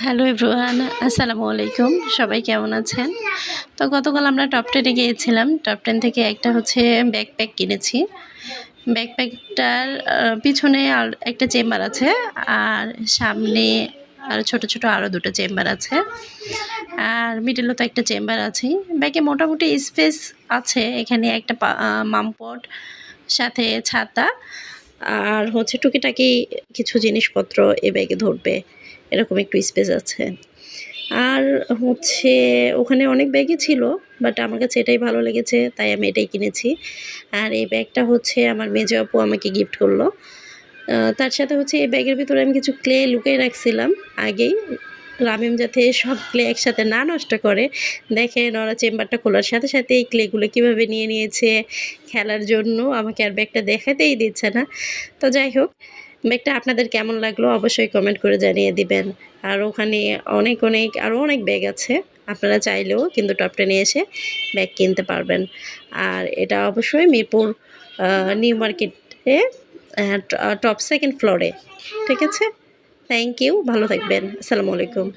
Hello everyone, আসসালামু আলাইকুম। সবাই কেমন আছেন? তো গতকাল আমরা টপ 10 এ গিয়েছিলাম। টপ 10 থেকে একটা হচ্ছে ব্যাকপ্যাক কিনেছি। ব্যাকপ্যাকটার পিছনে আর একটা চেম্বার আছে, আর সামনে আর ছোট, ছোট আরও ২ টা চেম্বার আছে। আর মিডলেও তো একটা চেম্বার আছেই। ব্যাগে মোটামুটি স্পেস আছে। এখানে একটা মামপট, সাথে ছাতা, আর হচ্ছে টুকিটাকি কিছু জিনিসপত্র এ ব্যাগে ধরবে, এরকম একটু স্পেস আছে। আর হচ্ছে ওখানে অনেক ব্যাগই ছিল, বাট আমার কাছে এটাই ভালো লেগেছে, তাই আমি এটাই কিনেছি। আর এই ব্যাগটা হচ্ছে আমার মেজো আপু আমাকে গিফট করলো। তার সাথে হচ্ছে এই ব্যাগের ভিতরে আমি কিছু ক্লে লুকিয়ে রাখছিলাম আগেই, রামিম যাতে সব ক্লে একসাথে না নষ্ট করে। দেখেন ওরা চেম্বারটা খোলার সাথে সাথে এই ক্লেগুলো কীভাবে নিয়ে নিয়েছে খেলার জন্য, আমাকে আর ব্যাগটা দেখাতেই দিচ্ছে না। তো যাই হোক, ব্যাগটা আপনাদের কেমন লাগলো অবশ্যই কমেন্ট করে জানিয়ে দিবেন। আর ওখানে অনেক আরও অনেক ব্যাগ আছে, আপনারা চাইলেও কিন্তু টপ 10 এ এসে ব্যাগ কিনতে পারবেন। আর এটা অবশ্যই মিরপুর নিউ মার্কেটে টপ 2nd ফ্লোরে। ঠিক আছে? থ্যাংক ইউ, ভালো থাকবেন। আসসালামু আলাইকুম।